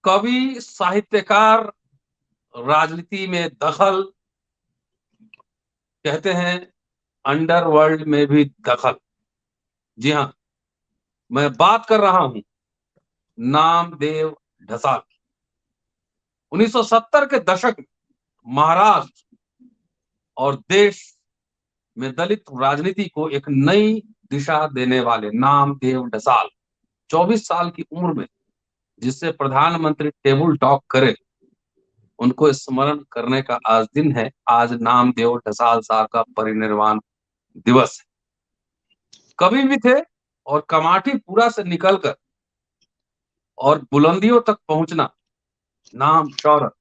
कवि, साहित्यकार, राजनीति में दखल, कहते हैं अंडरवर्ल्ड में भी दखल। जी हाँ, मैं बात कर रहा हूं नामदेव ढसाल की। 1970 के दशक में महाराष्ट्र और देश में दलित राजनीति को एक नई दिशा देने वाले नामदेव ढसाल 24 साल की उम्र में जिससे प्रधानमंत्री टेबल टॉक करे, उनको स्मरण करने का आज दिन है। आज नामदेव ढसाल साहब का परिनिर्वाण दिवस है। कवि भी थे और कमाटीपुरा से निकलकर और बुलंदियों तक पहुंचना, नाम, शौहरत,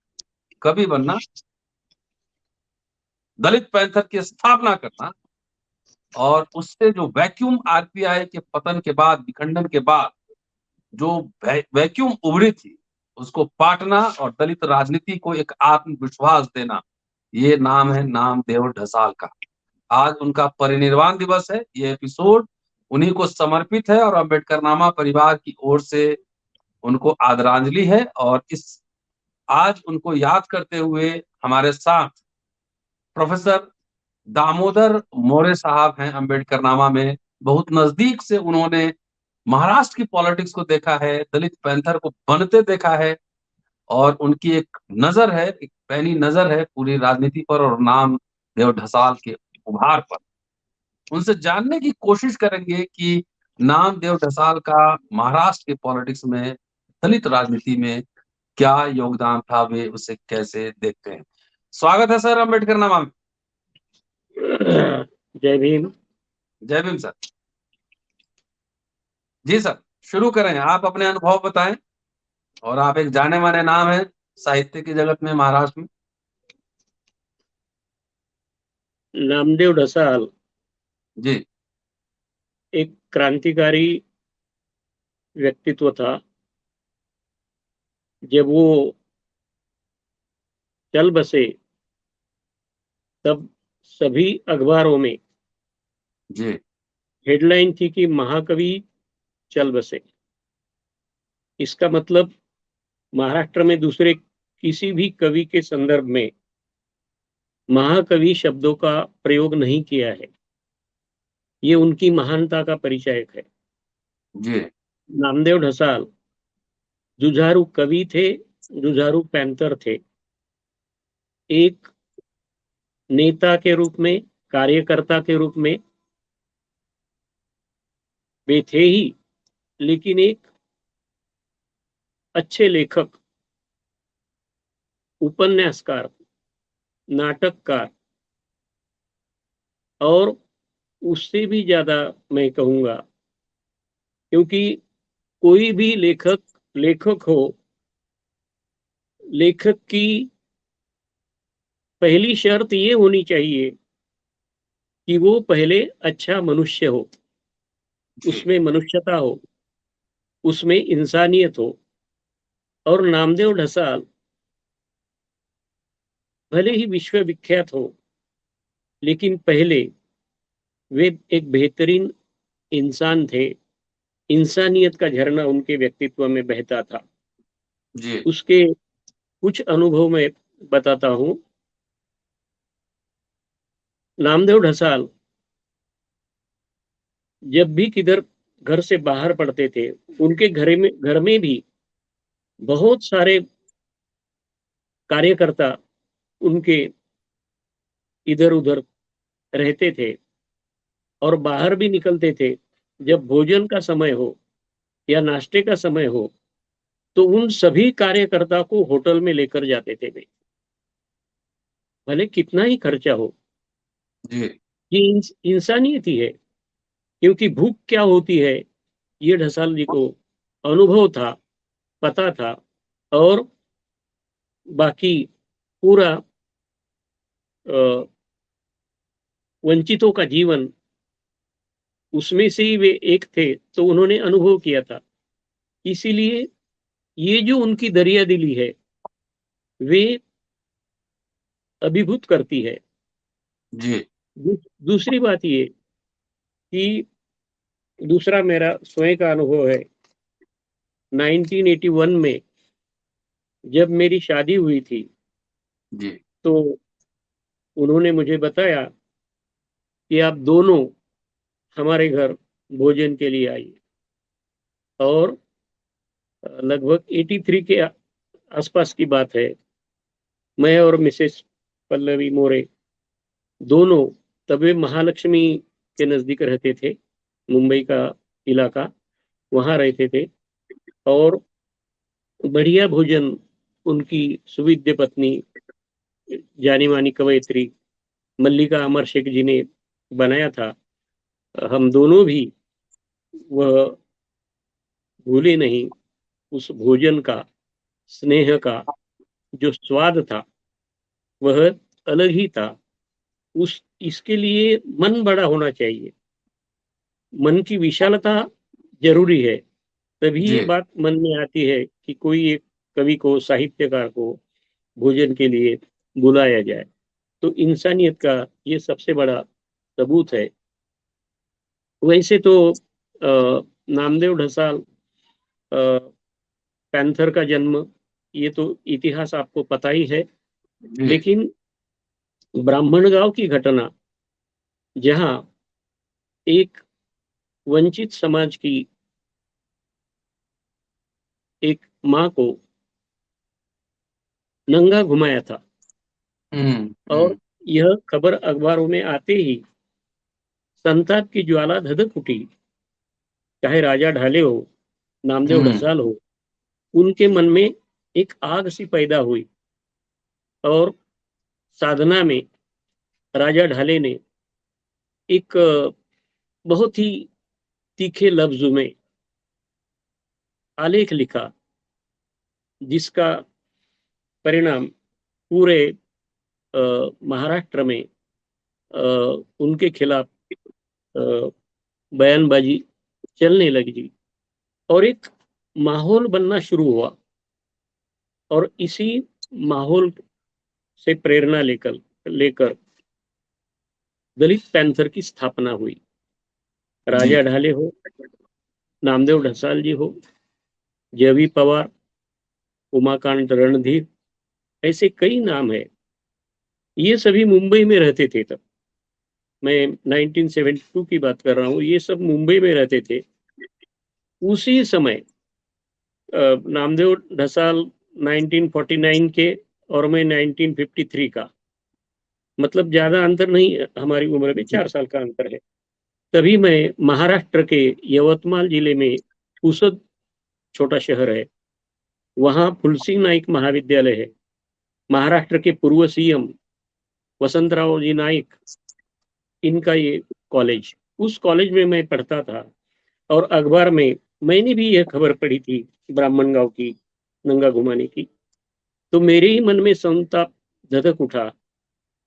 कवि बनना, दलित पैंथर की स्थापना करना और उससे जो वैक्यूम आरपीआई के पतन के बाद, विखंडन के बाद जो वैक्यूम उभरी थी, उसको पाटना और दलित राजनीति को एक आत्मविश्वास देना, ये नाम है नामदेव ढसाल का। आज उनका परिनिर्वाण दिवस है। ये एपिसोड उन्हीं को समर्पित है और अम्बेडकर नामा परिवार की ओर से उनको आदरांजलि है। और इस आज उनको याद करते हुए हमारे साथ प्रोफेसर दामोदर मोरे साहब हैं। अम्बेडकर नामा में बहुत नजदीक से उन्होंने महाराष्ट्र की पॉलिटिक्स को देखा है, दलित पैंथर को बनते देखा है और उनकी एक नजर है, एक पैनी नजर है पूरी राजनीति पर और नामदेव ढसाल के उभार पर। उनसे जानने की कोशिश करेंगे कि नामदेव ढसाल का महाराष्ट्र के पॉलिटिक्स में, दलित राजनीति में क्या योगदान था, वे उसे कैसे देखते हैं। स्वागत है सर अम्बेडकर नामा में। जय भीम। जय भीम सर। जी सर, शुरू करें। आप अपने अनुभव बताएं और आप एक जाने माने नाम है साहित्य की जगत में महाराष्ट्र में। नामदेव ढसाल जी। एक क्रांतिकारी व्यक्तित्व था। जब वो चल बसे तब सभी अखबारों में जी। हेडलाइन थी कि महाकवि चल बसे। इसका मतलब महाराष्ट्र में दूसरे किसी भी कवि के संदर्भ में महाकवि शब्दों का प्रयोग नहीं किया है। ये उनकी महानता का परिचायक है। जी। नामदेव ढसाल जुझारू कवि थे, जुझारू पैंतर थे। एक नेता के रूप में, कार्यकर्ता के रूप में वे थे ही, लेकिन एक अच्छे लेखक, उपन्यासकार, नाटककार और उससे भी ज्यादा मैं कहूंगा, क्योंकि कोई भी लेखक हो, लेखक की पहली शर्त ये होनी चाहिए कि वो पहले अच्छा मनुष्य हो, उसमें मनुष्यता हो, उसमें इंसानियत हो। और नामदेव ढसाल भले ही विश्वविख्यात हो, लेकिन पहले वे एक बेहतरीन इंसान थे। इंसानियत का झरना उनके व्यक्तित्व में बहता था। जी। उसके कुछ अनुभव में बताता हूं। नामदेव ढसाल जब भी किधर घर से बाहर पड़ते थे, उनके घर में भी बहुत सारे कार्यकर्ता उनके इधर उधर रहते थे और बाहर भी निकलते थे। जब भोजन का समय हो या नाश्ते का समय हो, तो उन सभी कार्यकर्ता को होटल में लेकर जाते थे वे, भले कितना ही खर्चा हो। जी। ये इंसानियत ही है, क्योंकि भूख क्या होती है ये ढसाल जी को अनुभव था, पता था। और बाकी पूरा वंचितों का जीवन, उसमें से ही वे एक थे, तो उन्होंने अनुभव किया था। इसीलिए ये जो उनकी दरिया दिली है, वे अभिभूत करती है। जी। दूसरी बात ये कि दूसरा मेरा स्वयं का अनुभव है। 1981 में जब मेरी शादी हुई थी जी। तो उन्होंने मुझे बताया कि आप दोनों हमारे घर भोजन के लिए आइए। और लगभग 83 के आसपास की बात है। मैं और मिसेस पल्लवी मोरे दोनों तब वे महालक्ष्मी के नजदीक रहते थे, मुंबई का इलाका, वहां रहते थे। और बढ़िया भोजन उनकी सुविद्य पत्नी, जानी मानी कवयित्री मल्लिका अमर शेख जी ने बनाया था। हम दोनों भी वह भूले नहीं उस भोजन का, स्नेह का जो स्वाद था, वह अलग ही था। उस इसके लिए मन बड़ा होना चाहिए, मन की विशालता जरूरी है। तभी जी। ये बात मन में आती है कि कोई एक कवि को, साहित्यकार को भोजन के लिए बुलाया जाए। तो इंसानियत का ये सबसे बड़ा सबूत है। वैसे तो नामदेव ढसाल, पैंथर का जन्म, ये तो इतिहास आपको पता ही है। जी। लेकिन ब्राह्मणगांव की घटना, जहां एक वंचित समाज की एक माँ को नंगा घुमाया था, हम्म। और यह खबर अखबारों में आते ही संताप की ज्वाला धधक उठी। चाहे राजा ढाले हो, नामदेव हम्म। ढसाल हो, उनके मन में एक आग सी पैदा हुई। और साधना में राजा ढाले ने एक बहुत ही तीखे लफ्ज में आलेख लिखा, जिसका परिणाम पूरे महाराष्ट्र में उनके खिलाफ अ, बयानबाजी चलने लगी, और एक माहौल बनना शुरू हुआ। और इसी माहौल से प्रेरणा लेकर लेकर दलित पैंथर की स्थापना हुई। जी। राजा ढाले हो, नामदेव ढसाल जी हो, जेवी पवार, उमाकांत रणधीर, ऐसे कई नाम है। ये सभी मुंबई में रहते थे तब। मैं 1972 की बात कर रहा हूँ, ये सब मुंबई में रहते थे उसी समय। नामदेव ढसाल 1949 के और मैं 1953 का, मतलब ज्यादा अंतर नहीं है, हमारी उम्र में 4 साल का अंतर है। तभी मैं महाराष्ट्र के यवतमाल जिले में, पुसद छोटा शहर है, वहाँ फुलसिंग नाइक महाविद्यालय है। महाराष्ट्र के पूर्व सीएम वसंतराव जी नाइक, इनका ये कॉलेज, उस कॉलेज में मैं पढ़ता था। और अखबार में मैंने भी यह खबर पढ़ी थी, ब्राह्मण गांव की नंगा घुमाने की। तो मेरे ही मन में संताप धधक उठा,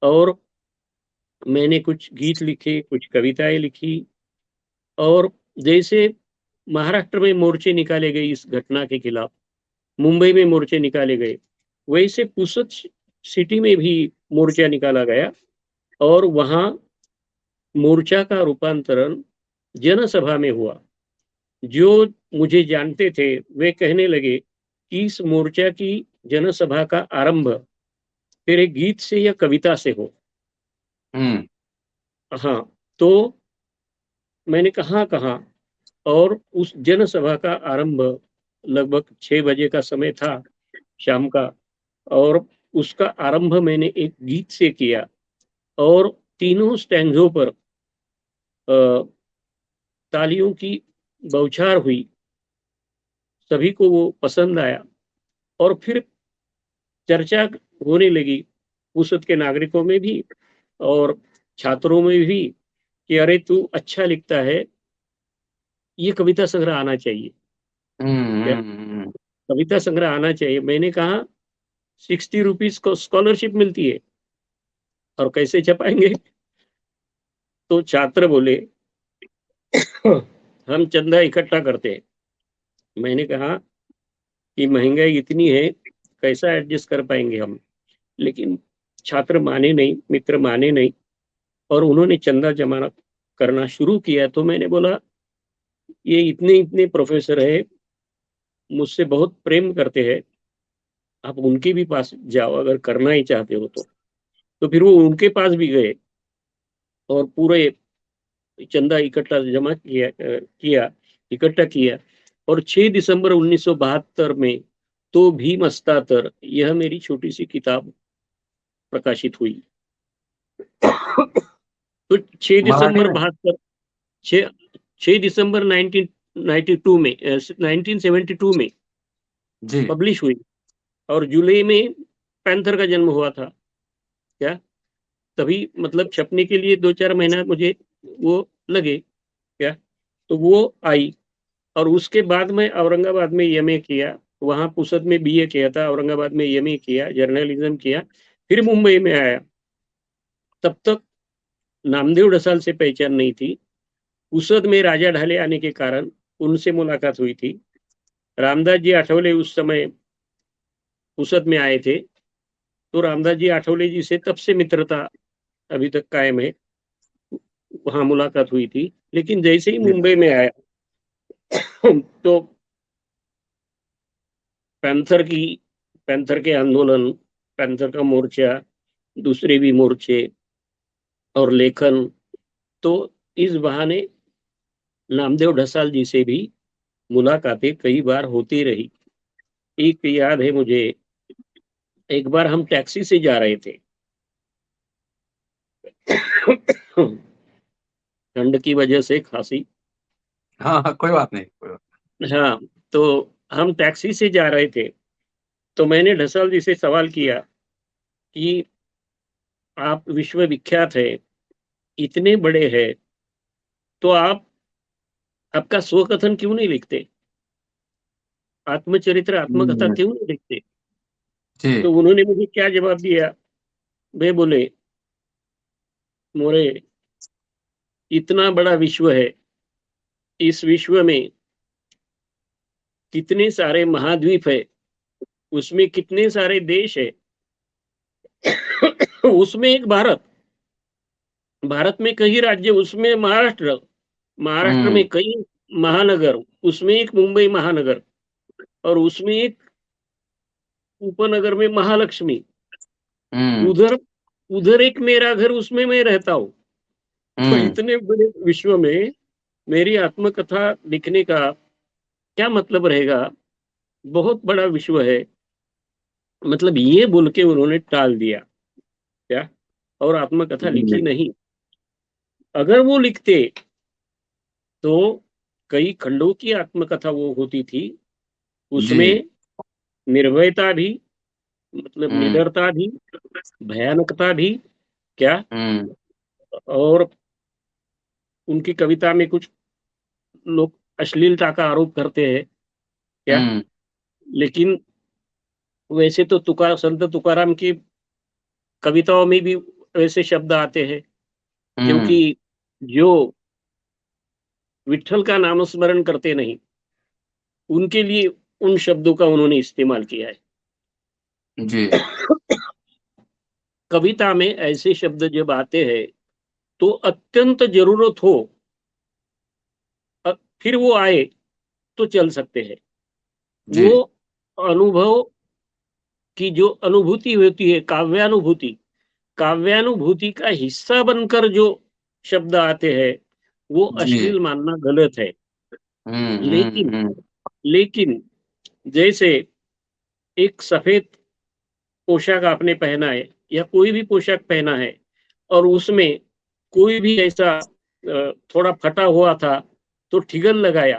और मैंने कुछ गीत लिखे, कुछ कविताएं लिखी। और जैसे महाराष्ट्र में मोर्चे निकाले गए इस घटना के खिलाफ, मुंबई में मोर्चे निकाले गए, वैसे पुसद सिटी में भी मोर्चा निकाला गया। और वहां मोर्चा का रूपांतरण जनसभा में हुआ। जो मुझे जानते थे वे कहने लगे कि इस मोर्चा की जनसभा का आरंभ तेरे गीत से या कविता से हो। हम्म। हाँ, तो मैंने कहा कहा, और उस जनसभा का आरंभ लगभग 6 बजे का समय था, शाम का। और उसका आरंभ मैंने एक गीत से किया, और तीनों स्टैंजों पर तालियों की बौछार हुई। सभी को वो पसंद आया, और फिर चर्चा होने लगी पुसद के नागरिकों में भी और छात्रों में भी, कि अरे तू अच्छा लिखता है, ये कविता संग्रह आना चाहिए, क्या हम्म। कविता संग्रह आना चाहिए। मैंने कहा 60 रुपीज को स्कॉलरशिप मिलती है, और कैसे छपाएंगे? तो छात्र बोले हम चंदा इकट्ठा करते हैं। मैंने कहा कि महंगाई इतनी है, कैसा एडजस्ट कर पाएंगे हम? लेकिन छात्र माने नहीं, मित्र माने नहीं, और उन्होंने चंदा जमा करना शुरू किया। तो मैंने बोला ये इतने इतने प्रोफेसर है, मुझसे बहुत प्रेम करते हैं, आप उनके भी पास जाओ अगर करना ही चाहते हो तो फिर वो उनके पास भी गए और पूरे चंदा इकट्ठा जमा इकट्ठा किया और 6 दिसंबर 1972 में तो भीम अस्तातर यह मेरी छोटी सी किताब प्रकाशित हुई। तो 6 मराठी दिसंबर में। 72 6 6 दिसंबर 1992 में 1972 में जी। पब्लिश हुई और जुलाई में पैंथर का जन्म हुआ था क्या, तभी मतलब छपने के लिए 2-4 महीना मुझे वो लगे क्या, तो वो आई और उसके बाद मैं औरंगाबाद में एमए किया, वहाँ पुसद में बीए किया था, औरंगाबाद में एमए किया, जर्नलिज्म किया, फिर मुंबई में आया। तब तक नामदेव ढसाल से पहचान नहीं थी। पुसद में राजा ढाले आने के कारण उनसे मुलाकात हुई थी। रामदास जी आठवले उस समय पुसद में आए थे, तो रामदास जी आठवले जी से तब से मित्रता अभी तक कायम है, वहाँ मुलाकात हुई थी। लेकिन जैसे ही जी। मुंबई में आया तो पैंथर की पैंथर के आंदोलन, पैंथर का मोर्चा, दूसरे भी मोर्चे और लेखन, तो इस बहाने नामदेव ढसाल जी से भी मुलाकातें कई बार होती रही। एक याद है मुझे, एक बार हम टैक्सी से जा रहे थे ठंड की वजह से खांसी। हाँ हाँ, कोई बात नहीं, कोई बात हाँ, तो हम टैक्सी से जा रहे थे, तो मैंने ढसाल जी से सवाल किया कि आप विश्वविख्यात है, इतने बड़े हैं, तो आप आपका स्वकथन क्यों नहीं लिखते? आत्मचरित्र, आत्मकथा नहीं। क्यों नहीं लिखते? जी। तो उन्होंने मुझे क्या जवाब दिया? वे बोले, मोरे, इतना बड़ा विश्व है, इस विश्व में कितने सारे महाद्वीप है, उसमें कितने सारे देश है, उसमें एक भारत, भारत में कई राज्य, उसमें महाराष्ट्र, महाराष्ट्र में हम्म कई महानगर, उसमें एक मुंबई महानगर और उसमें एक उपनगर में महालक्ष्मी, हम्म उधर उधर एक मेरा घर, उसमें मैं रहता हूँ। तो हम्म इतने बड़े विश्व में मेरी आत्मकथा लिखने का क्या मतलब रहेगा? बहुत बड़ा विश्व है। मतलब ये बोल के उन्होंने टाल दिया क्या, और आत्मकथा लिखी जी। नहीं। अगर वो लिखते तो कई खंडों की आत्मकथा वो होती थी, जी। उसमें निर्भयता भी, मतलब हम्म निडरता भी, भयानकता भी क्या, हम्म और उनकी कविता में कुछ लोग अश्लीलता का आरोप करते हैं क्या, हम्म लेकिन वैसे तो संत तुकाराम की कविताओं में भी वैसे शब्द आते हैं, क्योंकि हम्म जो विठल का नामस्मरण करते नहीं, उनके लिए उन शब्दों का उन्होंने इस्तेमाल किया है। जी। कविता में ऐसे शब्द जब आते हैं तो अत्यंत जरूरत हो, फिर वो आए तो चल सकते हैं। जी। वो अनुभव की जो अनुभूति होती है, काव्यानुभूति, काव्यानुभूति का हिस्सा बनकर जो शब्द आते हैं, वो जी। अश्लील मानना गलत है। लेकिन हम्म। लेकिन जैसे एक सफेद पोशाक आपने पहना है या कोई भी पोशाक पहना है और उसमें कोई भी ऐसा थोड़ा फटा हुआ था तो ठिगन लगाया,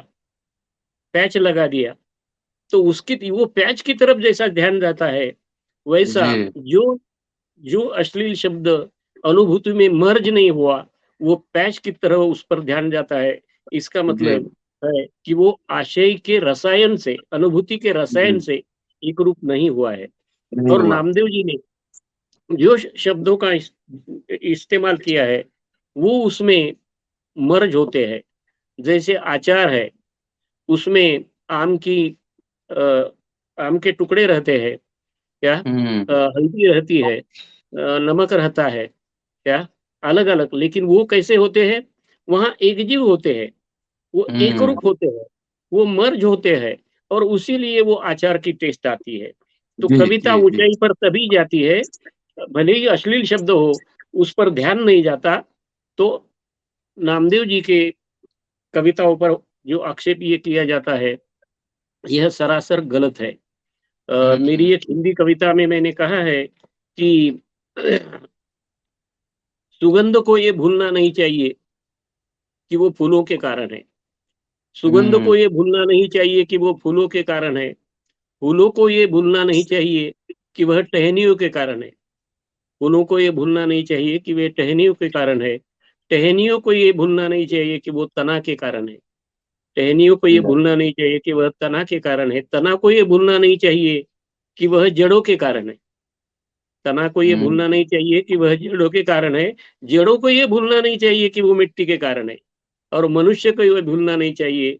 पैच लगा दिया, तो उसकी वो पैच की तरफ जैसा ध्यान जाता है, वैसा जी। जो जो अश्लील शब्द अनुभूति में मर्ज नहीं हुआ, वो पैच की तरह उस पर ध्यान जाता है। इसका जी। मतलब है कि वो आशय के रसायन से, अनुभूति के रसायन जी। से एकरूप नहीं हुआ है। नहीं और हुआ। नामदेव जी ने जो शब्दों का इस्तेमाल किया है, वो उसमें मर्ज होते हैं। जैसे आचार है, उसमें आम की अ, आम के टुकड़े रहते हैं क्या, हम्म हल्दी रहती है, नमक रहता है क्या, अलग अलग, लेकिन वो कैसे होते हैं, वहाँ एकजीव होते हैं, वो हम्म एकरूप होते हैं, वो मर्ज होते हैं और उसी लिए वो आचार की टेस्ट आती है। तो जी कविता जी जी। ऊंचाई पर तभी जाती है, भले ही अश्लील शब्द हो, उस पर ध्यान नहीं जाता। तो नामदेव जी के कविताओं पर जो आक्षेप ये किया जाता है, यह सरासर गलत है। मेरी एक हिंदी कविता में मैंने कहा है कि सुगंध को ये भूलना नहीं चाहिए कि वो फूलों के कारण है। सुगंध हम्म को ये भूलना नहीं चाहिए कि वो फूलों के कारण है। फूलों को ये भूलना नहीं चाहिए कि वह टहनियों के कारण है। फूलों को ये भूलना नहीं चाहिए कि वे टहनियों के कारण है। टहनियों को ये भूलना नहीं चाहिए कि वो तना के कारण है। टहनियों को ये भूलना नहीं चाहिए कि वह तना के कारण है। तना को ये भूलना नहीं चाहिए कि वह जड़ों के कारण है। तना को ये हम्म भूलना नहीं चाहिए कि वह जड़ों के कारण है। जड़ों को ये भूलना नहीं चाहिए कि वो मिट्टी के कारण है। और मनुष्य को ये भूलना नहीं चाहिए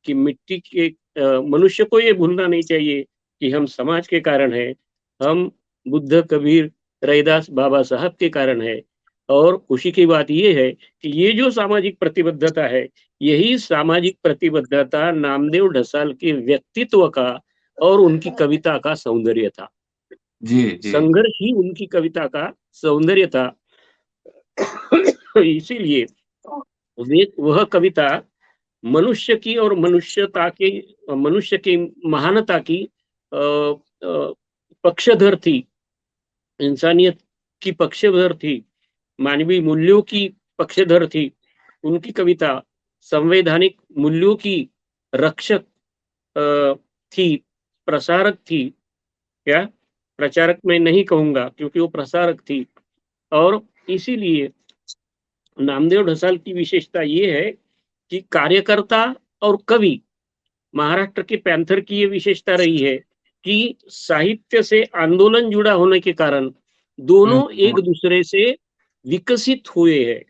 कि मनुष्य को ये भूलना नहीं चाहिए कि हम समाज के कारण है। हम बुद्ध, कबीर, रैदास, बाबा साहब के कारण है। और खुशी की बात ये है कि ये जो सामाजिक प्रतिबद्धता है, यही सामाजिक प्रतिबद्धता नामदेव ढसाल के व्यक्तित्व का और उनकी कविता का सौंदर्य था। जी जी जी। संघर्ष ही उनकी कविता का सौंदर्य था। इसीलिए वे वह कविता मनुष्य की और मनुष्य की महानता की पक्षधर थी। इंसानियत की पक्षधर थी। मानवीय मूल्यों की पक्षधर थी। उनकी कविता संवैधानिक मूल्यों की रक्षक थी, प्रसारक थी। क्या, प्रचारक मैं नहीं कहूंगा क्योंकि वो प्रसारक थी। और इसीलिए नामदेव ढसाल की विशेषता ये है कि कार्यकर्ता और कवि, महाराष्ट्र के पैंथर की ये विशेषता रही है कि साहित्य से आंदोलन जुड़ा होने के कारण दोनों हम्म, एक दूसरे से विकसित हुए हैं।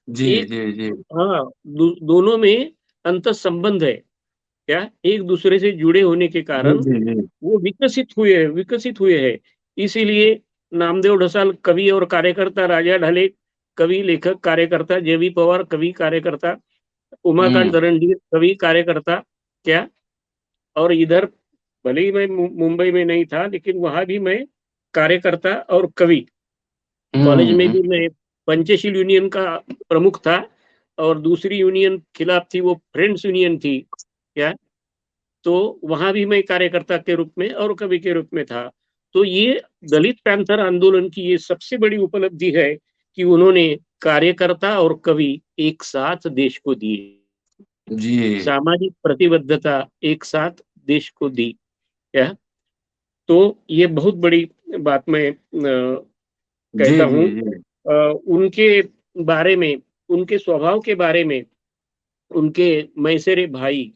जी एक, जी जी हाँ, दोनों में अंतः संबंध है। क्या, एक दूसरे से जुड़े होने के जी कारण जी जी। वो विकसित हुए हैं। इसीलिए नामदेव ढसाल कवि और कार्यकर्ता, राजा ढाले कवि, लेखक, कार्यकर्ता, जेबी पवार कवि, कार्यकर्ता, उमाकांत हम्म रणधीर कवि, कार्यकर्ता। क्या, और इधर भले ही मैं मुंबई में नहीं था, लेकिन वहां भी मैं कार्यकर्ता और कवि। कॉलेज में हम्म। भी मैं पंचशील यूनियन का प्रमुख था। और दूसरी यूनियन खिलाफ थी, वो फ्रेंड्स यूनियन थी। क्या, तो वहां भी मैं कार्यकर्ता के रूप में और कवि के रूप में था। तो ये दलित पैंथर आंदोलन की ये सबसे बड़ी उपलब्धि है कि उन्होंने कार्यकर्ता और कवि एक साथ देश को दिए। जी सामाजिक प्रतिबद्धता एक साथ देश को दी। क्या, तो ये बहुत बड़ी बात मैं जी कहता जी हूँ। जी। उनके बारे में, उनके स्वभाव के बारे में, उनके मैसेरे भाई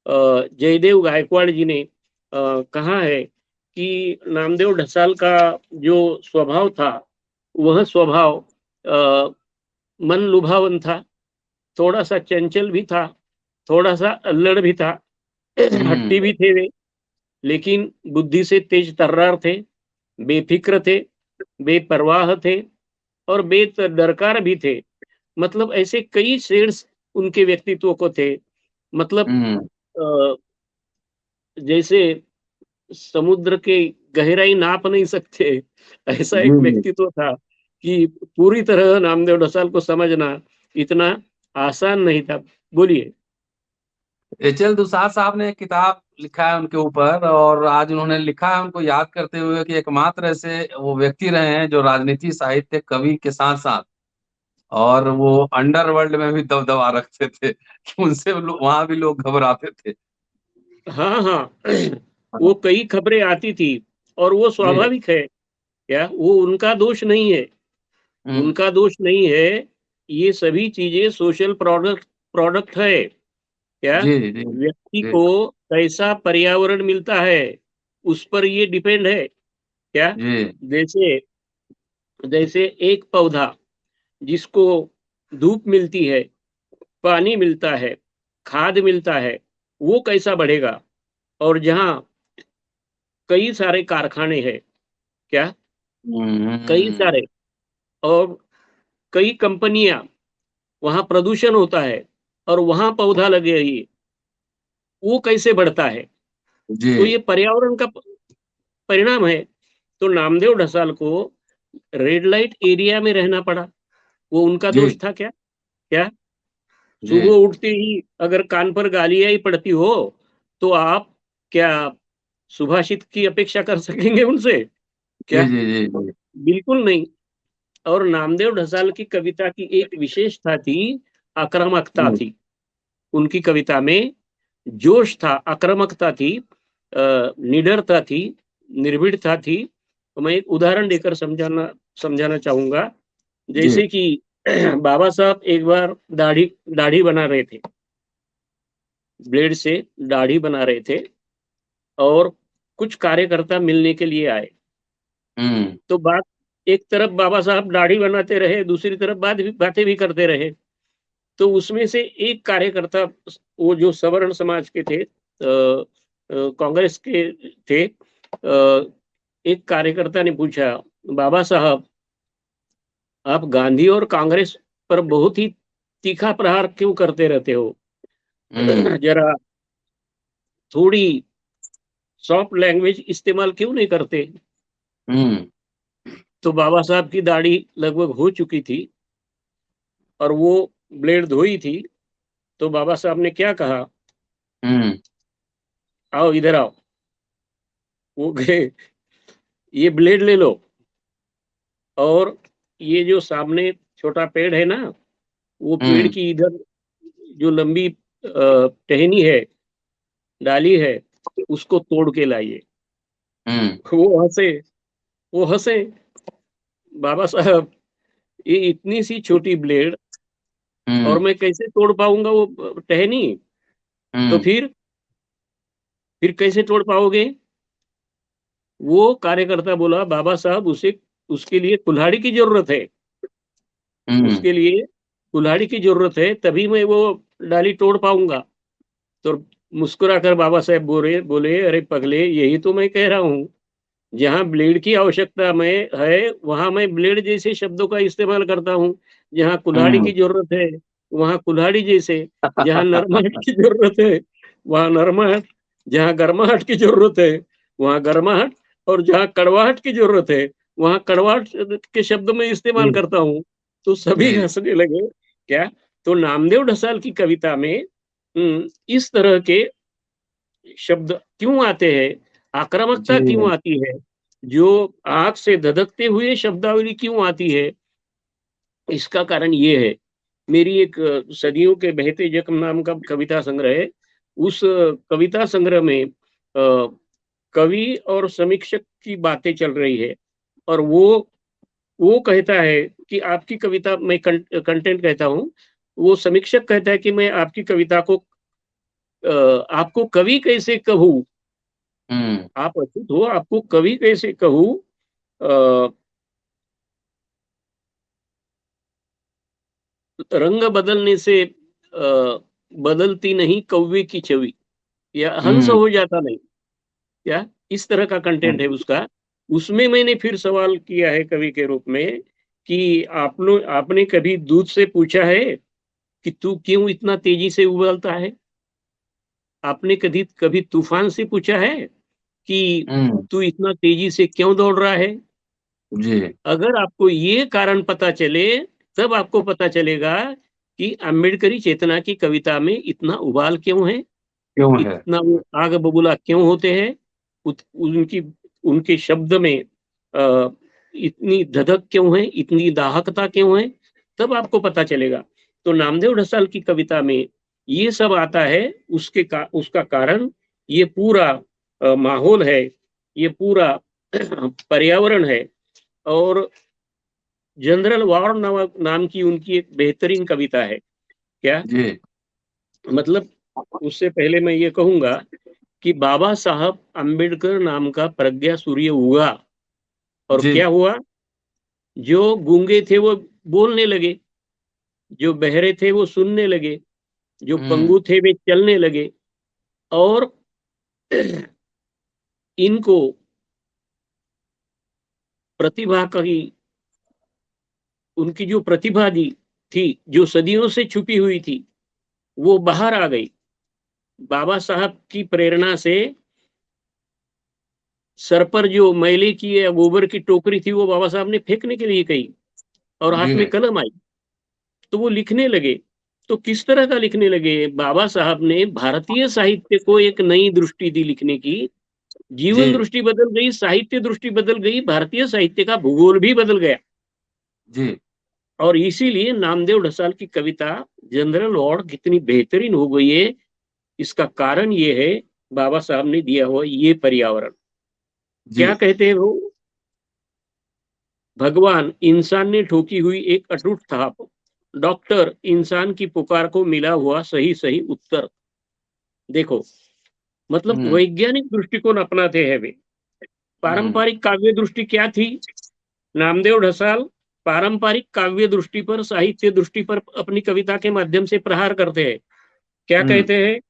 जयदेव गायकवाड़ जी ने कहा है कि नामदेव ढसाल का जो स्वभाव था, वह स्वभाव मन लुभावन था। थोड़ा सा चंचल भी था, थोड़ा सा अल्लड़ भी था, हट्टी हम्म भी थे वे, लेकिन बुद्धि से तेज तर्रार थे, बेफिक्र थे, बेपरवाह थे और बेदरकार भी थे। मतलब ऐसे कई शेड्स उनके व्यक्तित्व को थे। मतलब हम्म। अ, जैसे समुद्र के गहराई नाप नहीं सकते, ऐसा जी एक जी। व्यक्तित्व था कि पूरी तरह नामदेव ढसाल को समझना इतना आसान नहीं था। बोलिए। एच एल दुसार साहब ने एक किताब लिखा है उनके ऊपर, और आज उन्होंने लिखा है उनको याद करते हुए कि एकमात्र ऐसे वो व्यक्ति रहे हैं जो राजनीति, साहित्य, कवि के साथ साथ और वो अंडरवर्ल्ड में भी दबदबा रखते थे कि उनसे वहां भी लोग घबराते थे। हाँ, हाँ। वो कई खबरें आती थी और वो जी। स्वाभाविक है। क्या, वो उनका दोष नहीं है। हम्म। उनका दोष नहीं है। ये सभी चीजें सोशल प्रोडक्ट प्रोडक्ट है। क्या, जी जी व्यक्ति जी को कैसा पर्यावरण मिलता है, उस पर ये डिपेंड है। क्या, जी जैसे जैसे एक पौधा जिसको धूप मिलती है, पानी मिलता है, खाद मिलता है, वो कैसा बढ़ेगा। और जहाँ कई सारे कारखाने हैं, क्या, कई हम्म। सारे, और कई कंपनियां, वहां प्रदूषण होता है और वहां पौधा लगे रहिए, वो कैसे बढ़ता है। जी। तो ये पर्यावरण का परिणाम है। तो नामदेव ढसाल को रेड लाइट एरिया में रहना पड़ा। वो उनका जी दोष था क्या? क्या जी सुबह उठते ही अगर कान पर गालियां ही पड़ती हो तो आप क्या सुभाषित की अपेक्षा कर सकेंगे उनसे? जी क्या? जी जी जी बिल्कुल नहीं। और नामदेव ढसाल की कविता की एक विशेषता थी, आक्रामकता जी थी। उनकी कविता में जोश था, आक्रामकता थी, निडरता थी, निर्भीकता थी। तो मैं एक उदाहरण देकर समझाना समझाना चाहूंगा। जी जैसे कि बाबा साहब एक बार दाढ़ी दाढ़ी बना रहे थे, ब्लेड से दाढ़ी बना रहे थे, और कुछ कार्यकर्ता मिलने के लिए आए। हम्म तो बात, एक तरफ बाबा साहब दाढ़ी बनाते रहे, दूसरी तरफ बातें भी करते रहे। तो उसमें से एक कार्यकर्ता, वो जो सवर्ण समाज के थे, कांग्रेस के थे, एक कार्यकर्ता ने पूछा, बाबा साहब, आप गांधी और कांग्रेस पर बहुत ही तीखा प्रहार क्यों करते रहते हो? हम्म जरा थोड़ी सॉफ्ट लैंग्वेज इस्तेमाल क्यों नहीं करते? हम्म तो बाबा साहब की दाढ़ी लगभग हो चुकी थी और वो ब्लेड धोई थी। तो बाबा साहब ने क्या कहा, हम्म आओ इधर आओ। वो गए, ये ब्लेड ले लो, और ये जो सामने छोटा पेड़ है ना, वो पेड़ हम्म की इधर जो लंबी टहनी है, डाली है, उसको तोड़ के लाइए। हम्म वो हंसे, वो हंसे, बाबा साहब, ये इतनी सी छोटी ब्लेड, और हम्म मैं कैसे तोड़ पाऊंगा वो टहनी? तो हम्म फिर कैसे तोड़ पाओगे? वो कार्यकर्ता बोला, बाबा साहब, उसे उसके लिए कुल्हाड़ी की जरूरत है, हम्म उसके लिए कुल्हाड़ी की जरूरत है, तभी मैं वो डाली तोड़ पाऊंगा। तो मुस्कुराकर बाबा साहब बोले बोले अरे पगले, यही तो मैं कह रहा हूँ, जहाँ ब्लेड की आवश्यकता में है वहां मैं ब्लेड जैसे शब्दों का इस्तेमाल करता हूँ। जहाँ कुल्हाड़ी हम्म की जरूरत है वहां कुल्हाड़ी जैसे, जहाँ नरमाहट की जरूरत है वहां नरमाहट, जहाँ गर्माहट की जरूरत है वहां गर्माहट, और जहाँ कड़वाहट की जरूरत है वहां कड़वाहट के शब्द में इस्तेमाल जी करता हूँ। तो सभी जी हंसने लगे। क्या? तो नामदेव ढसाल की कविता में इस तरह के शब्द क्यों आते हैं, आक्रामकता जी क्यों आती है, जो आग से धधकते हुए शब्दावली क्यों आती है? इसका कारण ये है, मेरी एक सदियों के बहते जख्म नाम का कविता संग्रह है। उस कविता संग्रह में कवि और समीक्षक की बातें चल रही है, और वो कहता है कि आपकी कविता, मैं कंटेंट कहता हूँ, वो समीक्षक कहता है कि मैं आपकी कविता को आपको कवि कैसे कहूँ? हम्म आप अछूत हो, आपको कवि कैसे कहूँ? अ, रंग बदलने से बदलती नहीं कौवे की छवि, या हंस हम्म हो जाता नहीं। क्या? इस तरह का कंटेंट है उसका। उसमें मैंने फिर सवाल किया है कवि के रूप में कि आपने कभी दूध से पूछा है कि तू क्यों इतना तेजी से उबलता है? आपने कभी कभी तूफान से पूछा है कि हम्म तू इतना तेजी से क्यों दौड़ रहा है? जी अगर आपको ये कारण पता चले, तब आपको पता चलेगा कि अम्बेडकरी चेतना की कविता में इतना उबाल क्यों है, क्यों है इतना वो आग बबूला क्यों होते हैं, उनकी उनके शब्द में इतनी धधक क्यों है, इतनी दाहकता क्यों है, तब आपको पता चलेगा। तो नामदेव ढसाल की कविता में ये सब आता है। उसका कारण ये पूरा माहौल है, ये पूरा पर्यावरण है। और जनरल वार नाम की उनकी एक बेहतरीन कविता है। क्या? जी मतलब, उससे पहले मैं ये कहूंगा कि बाबा साहब अंबेडकर नाम का प्रज्ञा सूर्य हुआ, और जी क्या हुआ? जो गूंगे थे वो बोलने लगे, जो बहरे थे वो सुनने लगे, जो हम्म पंगु थे वे चलने लगे। और इनको प्रतिभा की, उनकी जो प्रतिभा थी, जो सदियों से छुपी हुई थी, वो बाहर आ गई। बाबा साहब की प्रेरणा से सर पर जो मैले की या गोबर की टोकरी थी वो बाबा साहब ने फेंकने के लिए कही, और हाथ में जी कलम आई, तो वो लिखने लगे। तो किस तरह का लिखने लगे? बाबा साहब ने भारतीय साहित्य को एक नई दृष्टि दी लिखने की। जीवन जी दृष्टि बदल गई, साहित्य दृष्टि बदल गई, भारतीय साहित्य का भूगोल भी बदल गया। जी और इसीलिए नामदेव ढसाल की कविता जनरल वॉर्ड कितनी बेहतरीन हो गई है, इसका कारण ये है बाबा साहब ने दिया हुआ ये पर्यावरण। जी क्या कहते हैं वो? भगवान इंसान ने ठोकी हुई एक अटूट थाप, डॉक्टर इंसान की पुकार को मिला हुआ सही सही उत्तर। देखो, मतलब हम्म वैज्ञानिक दृष्टिकोण अपनाते हैं वे। हम्म पारंपरिक काव्य दृष्टि क्या थी? नामदेव ढसाल पारंपरिक काव्य दृष्टि पर, साहित्य दृष्टि पर अपनी कविता के माध्यम से प्रहार करते हैं। क्या हम्म कहते हैं?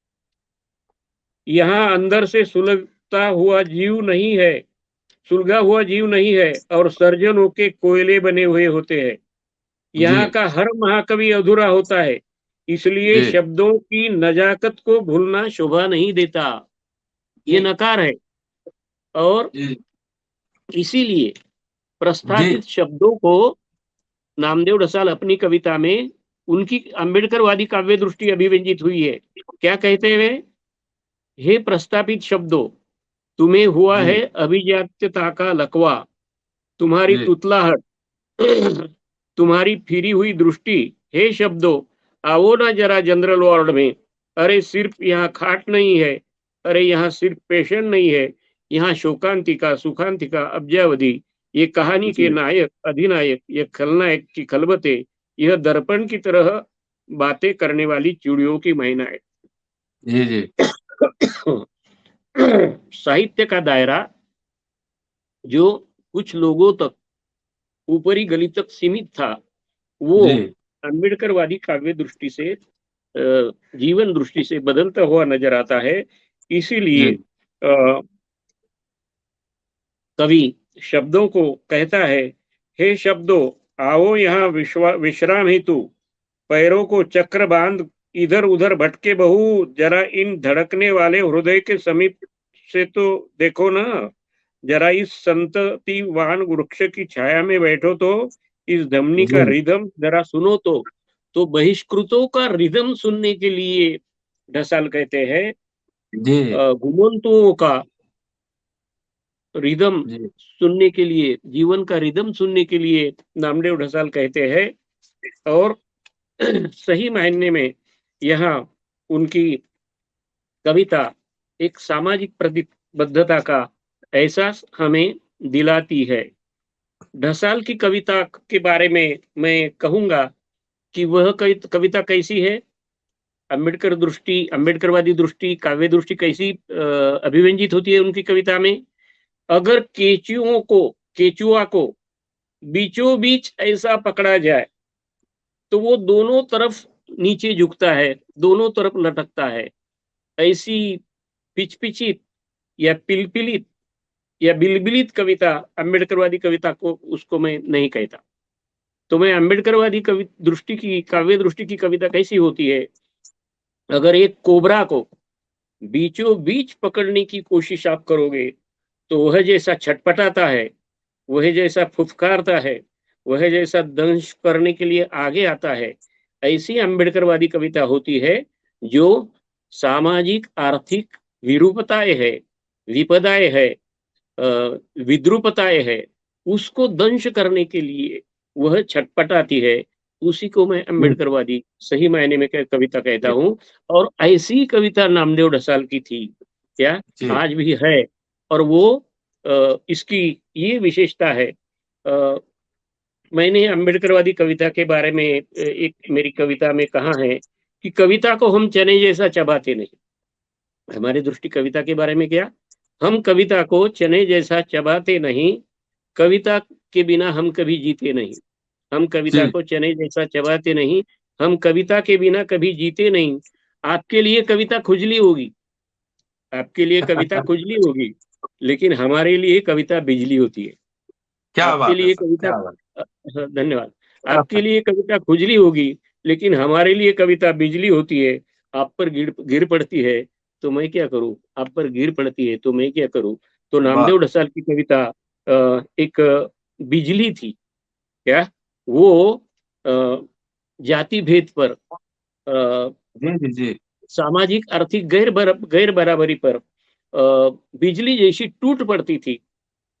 यहाँ अंदर से सुलगता हुआ जीव नहीं है, सुलगा हुआ जीव नहीं है, और सर्जनों के कोयले बने हुए होते हैं। जी यहाँ का हर महाकवि अधूरा होता है, इसलिए जी शब्दों की नजाकत को भूलना शोभा नहीं देता। ये नकार है। और जी इसीलिए जी प्रस्तावित शब्दों को नामदेव ढसाल अपनी कविता में, उनकी अम्बेडकरवादी काव्य दृष्टि अभिव्यंजित हुई है। क्या कहते हैं वे? हे प्रस्तावित शब्दों, तुम्हें हुआ है जी अभिजात्यता का लकवा, तुम्हारी जी तुतलाहट, तुम्हारी फिरी हुई दृष्टि। हे शब्दों, आओ ना जरा जनरल वार्ड में। अरे सिर्फ यहाँ खाट नहीं है, अरे यहाँ सिर्फ पेशेंट नहीं है, यहाँ शोकांतिका, सुखांतिका, अब्जावधि, ये कहानी के जी नायक, अधिनायक, ये खलनायक की खलबतें, यह दर्पण की तरह बातें करने वाली चिड़ियों की महिनाएं। जी जी साहित्य का दायरा जो कुछ लोगों तक, ऊपरी गली तक सीमित था, वो जी अम्बेडकरवादी काव्य दृष्टि से, जीवन दृष्टि से बदलता हुआ नजर आता है। इसीलिए जी कवि शब्दों को कहता है, हे शब्दों, आओ यहाँ विश्राम हेतु, पैरों को चक्र बांध इधर उधर भटके बहू, जरा इन धड़कने वाले हृदय के समीप से तो देखो ना, जरा इस संततिवान वृक्ष की छाया में बैठो तो, इस धमनी का जी रिदम जरा सुनो तो बहिष्कृतों का रिदम सुनने के लिए ढसाल कहते हैं, जी घुमंतुओं का रिदम जी सुनने के लिए, जीवन का रिदम सुनने के लिए नामदेव ढसाल कहते हैं। और सही मायने में यहाँ उनकी कविता एक सामाजिक प्रतिबद्धता का एहसास हमें दिलाती है। ढसाल की कविता के बारे में मैं कहूंगा कि वह कविता कैसी है, अम्बेडकर दृष्टि, अम्बेडकरवादी दृष्टि, काव्य दृष्टि कैसी अभिव्यंजित होती है उनकी कविता में। अगर केचुआ को बीचों बीच ऐसा पकड़ा जाए तो वो दोनों तरफ नीचे झुकता है, दोनों तरफ लटकता है। ऐसी पिचपिचित या पिलपिलित या बिलबिलित कविता, अम्बेडकरवादी कविता को, उसको मैं नहीं कहता। तो मैं अम्बेडकरवादी कवि दृष्टि की, काव्य दृष्टि की कविता कैसी होती है? अगर एक कोबरा को बीचों बीच पकड़ने की कोशिश आप करोगे तो वह जैसा छटपटाता है, वह जैसा फुफकारता है, वह जैसा दंश करने के लिए आगे आता है, ऐसी अम्बेडकरवादी कविता होती है जो सामाजिक आर्थिक विरूपताएं है, विपदाएं है, विद्रूपताएं है, उसको दंश करने के लिए वह छटपटाती है। उसी को मैं अम्बेडकरवादी सही मायने में कविता कहता जी हूँ। और ऐसी कविता नामदेव ढसाल की थी, क्या जी आज भी है। और वो इसकी ये विशेषता है। मैंने अम्बेडकरवादी कविता के बारे में एक मेरी कविता में कहा है कि कविता को हम चने जैसा चबाते नहीं। हमारी दृष्टि कविता के बारे में क्या? हम कविता को चने जैसा चबाते नहीं, कविता के बिना हम कभी जीते नहीं। हम कविता जी को चने जैसा चबाते नहीं, हम कविता के बिना कभी जीते नहीं। आपके लिए कविता खुजली होगी, आपके लिए कविता खुजली होगी, लेकिन हमारे लिए कविता बिजली होती है। क्या आपके बात है लिए सर, कविता क्या बात धन्यवाद। आपके लिए कविता खुजली होगी, लेकिन हमारे लिए कविता बिजली होती है। आप पर गिर गिर पड़ती है तो मैं क्या करूं, आप पर गिर पड़ती है तो मैं क्या करूं। तो वाह। नामदेव ढसाल की कविता एक बिजली थी क्या, वो जाति भेद पर, जी जी जी। सामाजिक आर्थिक गैर बराबरी पर बिजली जैसी टूट पड़ती थी।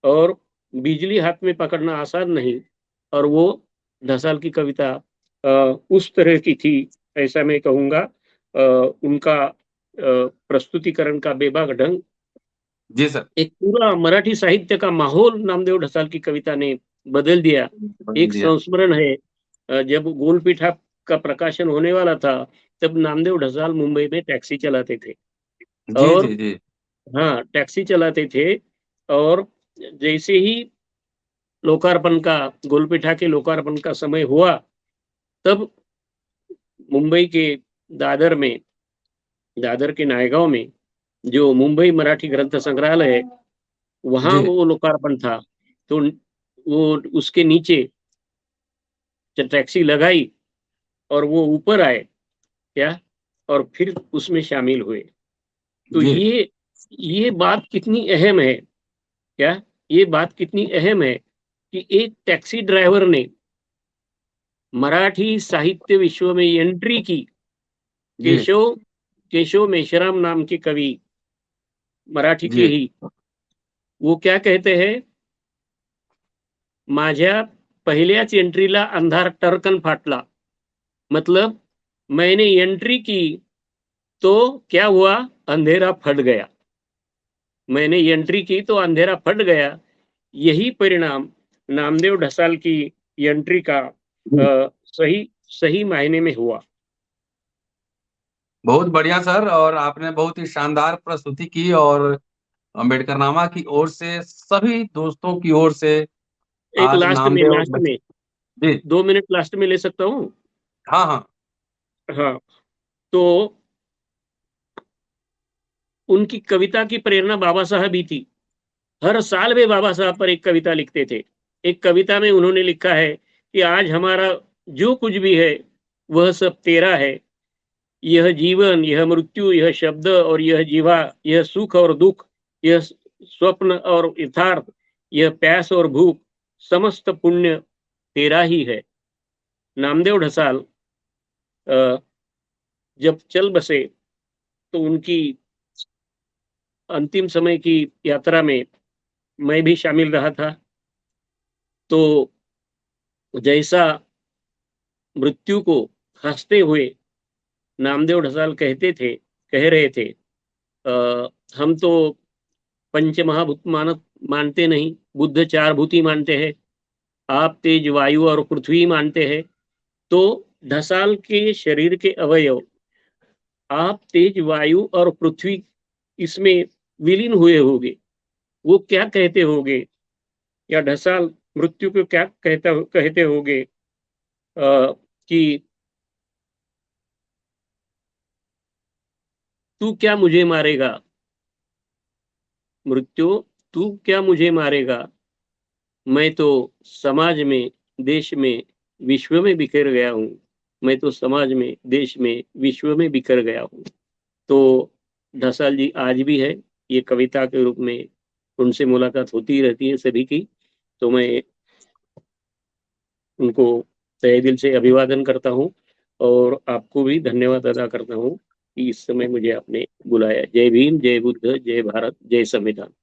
और बिजली हाथ में पकड़ना आसान नहीं, और वो ढसाल की कविता उस तरह की थी, ऐसा मैं कहूँगा। उनका प्रस्तुतिकरण का बेबाक ढंग, जी सर। एक पूरा मराठी साहित्य का माहौल नामदेव ढसाल की कविता ने बदल दिया। बदल एक दिया। संस्मरण है, जब गोलपीठा का प्रकाशन होने वाला था, तब नामदेव ढसाल मुंबई में टैक्सी चलाते थे। जी और जी जी। हाँ, टैक्सी चलाते थे, और जैसे ही लोकार्पण का गोलपीठा के लोकार्पण का समय हुआ, तब मुंबई के दादर में, दादर के नायगांव में जो मुंबई मराठी ग्रंथ संग्रहालय है, वहाँ जी वो लोकार्पण था। तो वो उसके नीचे टैक्सी लगाई, और वो ऊपर आए क्या, और फिर उसमें शामिल हुए। तो जी ये बात कितनी अहम है क्या, ये बात कितनी अहम है कि एक टैक्सी ड्राइवर ने मराठी साहित्य विश्व में एंट्री की। जी केशव केशव मेश्राम नाम के कवि, मराठी के जी ही, वो क्या कहते हैं, माझ्या पहिल्याच एंट्रीला अंधार टरकन फाटला। मतलब मैंने एंट्री की तो क्या हुआ, अंधेरा फट गया। मैंने एंट्री की तो अंधेरा फट गया। यही परिणाम नामदेव ढसाल की एंट्री का जी। सही सही मायने में हुआ। बहुत बढ़िया सर, और आपने बहुत ही शानदार प्रस्तुति की, और अम्बेडकर नामा की ओर से, सभी दोस्तों की ओर से एक आज नामदेव। लास्ट में जी। 2 मिनट लास्ट में ले सकता हूँ। हाँ हाँ। हाँ, तो उनकी कविता की प्रेरणा बाबा साहब ही थी। हर साल वे बाबा साहब पर एक कविता लिखते थे। एक कविता में उन्होंने लिखा है कि आज हमारा जो कुछ भी है, वह सब तेरा है। यह जीवन, यह मृत्यु, यह शब्द और यह जीवा, यह सुख और दुख, यह स्वप्न और यथार्थ, यह प्यास और भूख, समस्त पुण्य तेरा ही है। नामदेव ढसाल जब चल बसे, तो उनकी अंतिम समय की यात्रा में मैं भी शामिल रहा था। तो जैसा मृत्यु को हंसते हुए नामदेव ढसाल कह रहे थे, हम तो पंच महाभूत मानते नहीं, बुद्ध चार भूति मानते हैं, आप तेज वायु और पृथ्वी मानते हैं। तो ढसाल के शरीर के अवयव, आप तेज वायु और पृथ्वी, इसमें विलीन हुए होंगे। वो क्या कहते होंगे, या ढसाल मृत्यु को क्या कहते होंगे, कि तू क्या मुझे मारेगा, मृत्यु, तू क्या मुझे मारेगा, मैं तो समाज में, देश में, विश्व में बिखर गया हूँ। मैं तो समाज में, देश में, विश्व में बिखर गया हूँ। तो ढसाल जी आज भी है, ये कविता के रूप में उनसे मुलाकात होती रहती है सभी की। तो मैं उनको तहे दिल से अभिवादन करता हूँ, और आपको भी धन्यवाद अदा करता हूँ कि इस समय मुझे आपने बुलाया। जय भीम, जय बुद्ध, जय भारत, जय संविधान।